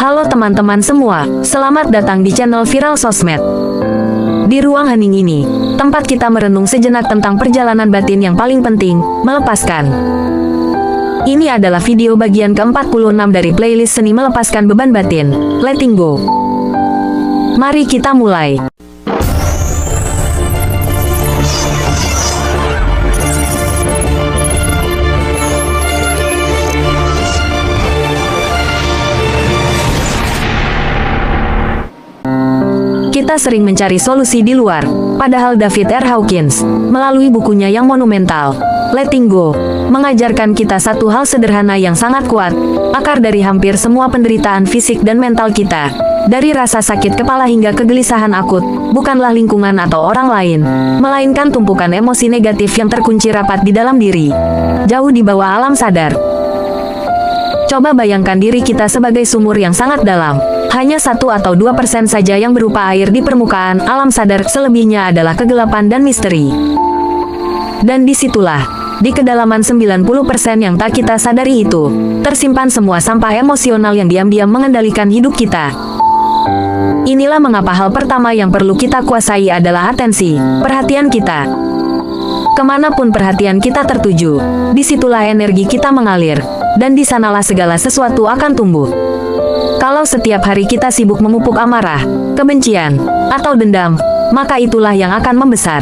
Halo teman-teman semua, selamat datang di channel Viral Sosmed. Di ruang hening ini, tempat kita merenung sejenak tentang perjalanan batin yang paling penting, melepaskan. Ini adalah video bagian ke-46 dari playlist seni melepaskan beban batin, Letting Go. Mari kita mulai. Kita sering mencari solusi di luar, padahal David R. Hawkins, melalui bukunya yang monumental, Letting Go, mengajarkan kita satu hal sederhana yang sangat kuat, akar dari hampir semua penderitaan fisik dan mental kita, dari rasa sakit kepala hingga kegelisahan akut, bukanlah lingkungan atau orang lain, melainkan tumpukan emosi negatif yang terkunci rapat di dalam diri, jauh di bawah alam sadar. Coba bayangkan diri kita sebagai sumur yang sangat dalam. Hanya 1 atau 2% saja yang berupa air di permukaan alam sadar, selebihnya adalah kegelapan dan misteri. Dan disitulah, di kedalaman 90% yang tak kita sadari itu, tersimpan semua sampah emosional yang diam-diam mengendalikan hidup kita. Inilah mengapa hal pertama yang perlu kita kuasai adalah atensi, perhatian kita. Kemanapun perhatian kita tertuju, disitulah energi kita mengalir, dan di sanalah segala sesuatu akan tumbuh. Kalau setiap hari kita sibuk memupuk amarah, kebencian, atau dendam, maka itulah yang akan membesar.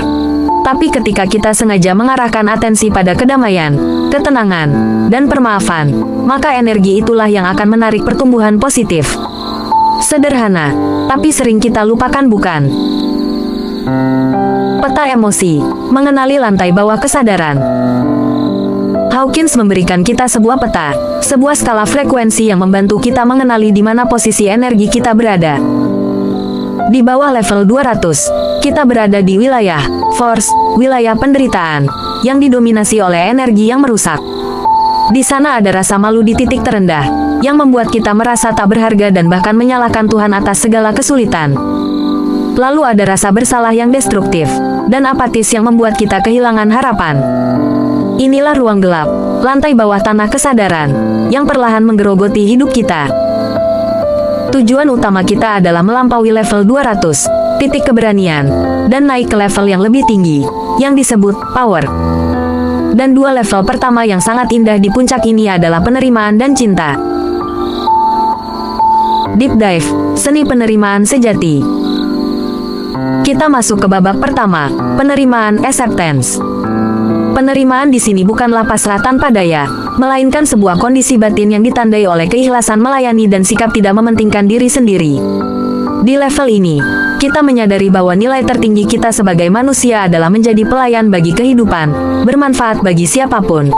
Tapi ketika kita sengaja mengarahkan atensi pada kedamaian, ketenangan, dan permaafan, maka energi itulah yang akan menarik pertumbuhan positif. Sederhana, tapi sering kita lupakan, bukan? Peta emosi, mengenali lantai bawah kesadaran. Hawkins memberikan kita sebuah peta, sebuah skala frekuensi yang membantu kita mengenali di mana posisi energi kita berada. Di bawah level 200, kita berada di wilayah force, wilayah penderitaan, yang didominasi oleh energi yang merusak. Di sana ada rasa malu di titik terendah, yang membuat kita merasa tak berharga dan bahkan menyalahkan Tuhan atas segala kesulitan. Lalu ada rasa bersalah yang destruktif, dan apatis yang membuat kita kehilangan harapan. Inilah ruang gelap, lantai bawah tanah kesadaran, yang perlahan menggerogoti hidup kita. Tujuan utama kita adalah melampaui level 200, titik keberanian, dan naik ke level yang lebih tinggi, yang disebut power. Dan dua level pertama yang sangat indah di puncak ini adalah penerimaan dan cinta. Deep Dive, seni penerimaan sejati. Kita masuk ke babak pertama, penerimaan acceptance. Penerimaan di sini bukanlah pasrah tanpa daya, melainkan sebuah kondisi batin yang ditandai oleh keikhlasan melayani dan sikap tidak mementingkan diri sendiri. Di level ini, kita menyadari bahwa nilai tertinggi kita sebagai manusia adalah menjadi pelayan bagi kehidupan, bermanfaat bagi siapapun.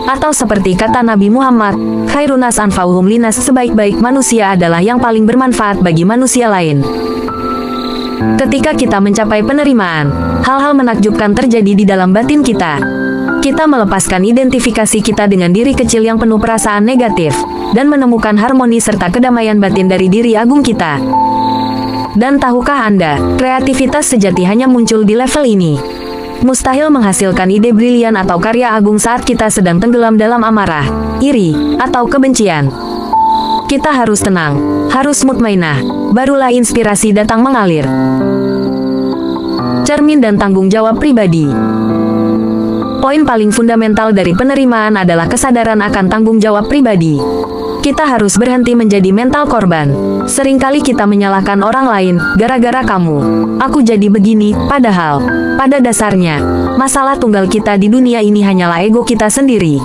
Atau seperti kata Nabi Muhammad, khairunas anfa'uhum linas, sebaik-baik manusia adalah yang paling bermanfaat bagi manusia lain. Ketika kita mencapai penerimaan, hal-hal menakjubkan terjadi di dalam batin kita. Kita melepaskan identifikasi kita dengan diri kecil yang penuh perasaan negatif, dan menemukan harmoni serta kedamaian batin dari diri agung kita. Dan tahukah Anda, kreativitas sejati hanya muncul di level ini. Mustahil menghasilkan ide brilian atau karya agung saat kita sedang tenggelam dalam amarah, iri, atau kebencian. Kita harus tenang, harus mutmainah, barulah inspirasi datang mengalir. Cermin dan tanggung jawab pribadi. Poin paling fundamental dari penerimaan adalah kesadaran akan tanggung jawab pribadi. Kita harus berhenti menjadi mental korban. Seringkali kita menyalahkan orang lain, gara-gara kamu, aku jadi begini, padahal, pada dasarnya, masalah tunggal kita di dunia ini hanyalah ego kita sendiri.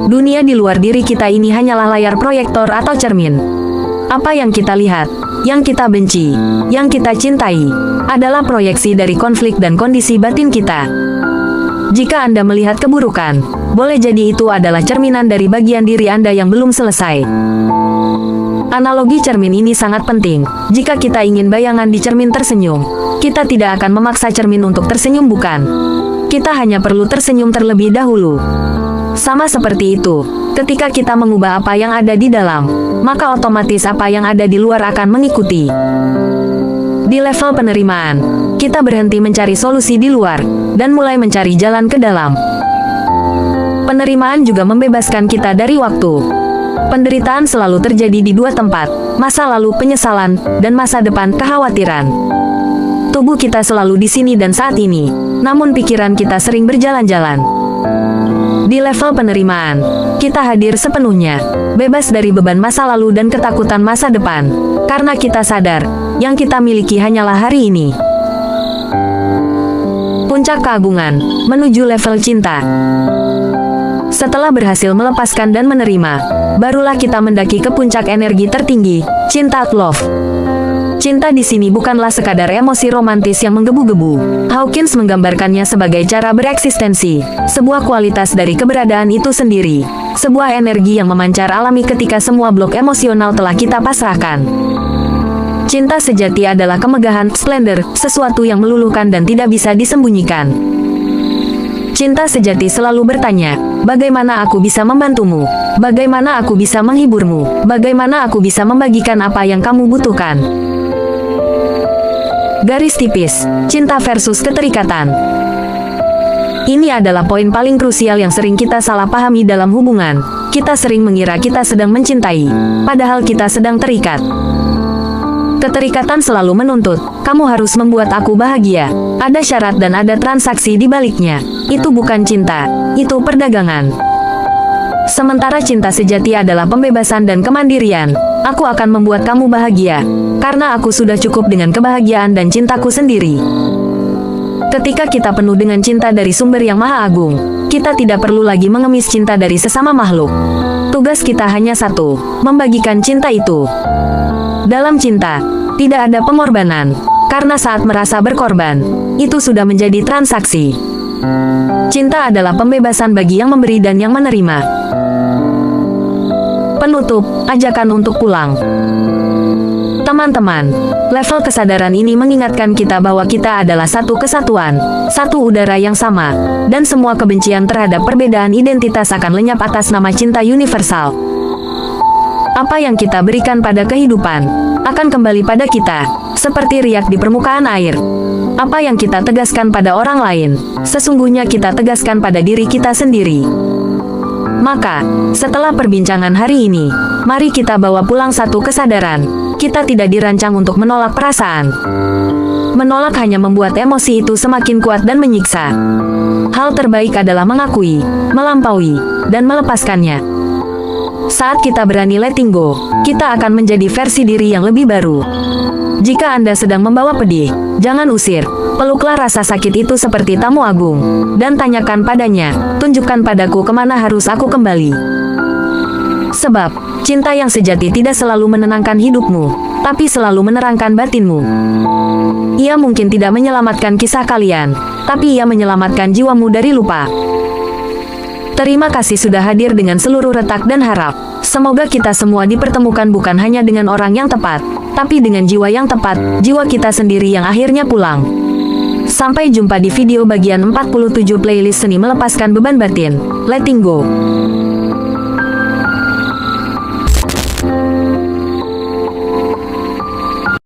Dunia di luar diri kita ini hanyalah layar proyektor atau cermin. Apa yang kita lihat, yang kita benci, yang kita cintai, adalah proyeksi dari konflik dan kondisi batin kita. Jika Anda melihat keburukan, boleh jadi itu adalah cerminan dari bagian diri Anda yang belum selesai. Analogi cermin ini sangat penting. Jika kita ingin bayangan di cermin tersenyum, kita tidak akan memaksa cermin untuk tersenyum, bukan? Kita hanya perlu tersenyum terlebih dahulu. Sama seperti itu, ketika kita mengubah apa yang ada di dalam, maka otomatis apa yang ada di luar akan mengikuti. Di level penerimaan, kita berhenti mencari solusi di luar, dan mulai mencari jalan ke dalam. Penerimaan juga membebaskan kita dari waktu. Penderitaan selalu terjadi di dua tempat, masa lalu penyesalan, dan masa depan kekhawatiran. Tubuh kita selalu di sini dan saat ini, namun pikiran kita sering berjalan-jalan. Di level penerimaan, kita hadir sepenuhnya, bebas dari beban masa lalu dan ketakutan masa depan, karena kita sadar, yang kita miliki hanyalah hari ini. Puncak keagungan, menuju level cinta. Setelah berhasil melepaskan dan menerima, barulah kita mendaki ke puncak energi tertinggi, cinta love. Cinta di sini bukanlah sekadar emosi romantis yang menggebu-gebu. Hawkins menggambarkannya sebagai cara bereksistensi, sebuah kualitas dari keberadaan itu sendiri, sebuah energi yang memancar alami ketika semua blok emosional telah kita pasrahkan. Cinta sejati adalah kemegahan, splendor, sesuatu yang meluluhkan dan tidak bisa disembunyikan. Cinta sejati selalu bertanya, bagaimana aku bisa membantumu? Bagaimana aku bisa menghiburmu? Bagaimana aku bisa membagikan apa yang kamu butuhkan? Garis tipis, cinta versus keterikatan. Ini adalah poin paling krusial yang sering kita salah pahami dalam hubungan. Kita sering mengira kita sedang mencintai, padahal kita sedang terikat. Keterikatan selalu menuntut, kamu harus membuat aku bahagia. Ada syarat dan ada transaksi di baliknya. Itu bukan cinta, itu perdagangan. Sementara cinta sejati adalah pembebasan dan kemandirian. Aku akan membuat kamu bahagia, karena aku sudah cukup dengan kebahagiaan dan cintaku sendiri. Ketika kita penuh dengan cinta dari sumber yang maha agung, kita tidak perlu lagi mengemis cinta dari sesama makhluk. Tugas kita hanya satu, membagikan cinta itu. Dalam cinta, tidak ada pengorbanan, karena saat merasa berkorban, itu sudah menjadi transaksi. Cinta adalah pembebasan bagi yang memberi dan yang menerima. Penutup, ajakan untuk pulang. Teman-teman, level kesadaran ini mengingatkan kita bahwa kita adalah satu kesatuan, satu udara yang sama, dan semua kebencian terhadap perbedaan identitas akan lenyap atas nama cinta universal. Apa yang kita berikan pada kehidupan akan kembali pada kita, seperti riak di permukaan air. Apa yang kita tegaskan pada orang lain, sesungguhnya kita tegaskan pada diri kita sendiri. Maka, setelah perbincangan hari ini, mari kita bawa pulang satu kesadaran. Kita tidak dirancang untuk menolak perasaan. Menolak hanya membuat emosi itu semakin kuat dan menyiksa. Hal terbaik adalah mengakui, melampaui, dan melepaskannya. Saat kita berani letting go, kita akan menjadi versi diri yang lebih baru. Jika Anda sedang membawa pedih, jangan usir. Peluklah rasa sakit itu seperti tamu agung, dan tanyakan padanya, tunjukkan padaku kemana harus aku kembali. Sebab, cinta yang sejati tidak selalu menenangkan hidupmu, tapi selalu menerangkan batinmu. Ia mungkin tidak menyelamatkan kisah kalian, tapi ia menyelamatkan jiwamu dari lupa. Terima kasih sudah hadir dengan seluruh retak dan harap. Semoga kita semua dipertemukan bukan hanya dengan orang yang tepat, tapi dengan jiwa yang tepat, jiwa kita sendiri yang akhirnya pulang. Sampai jumpa di video bagian 47 playlist seni melepaskan beban batin. Letting go.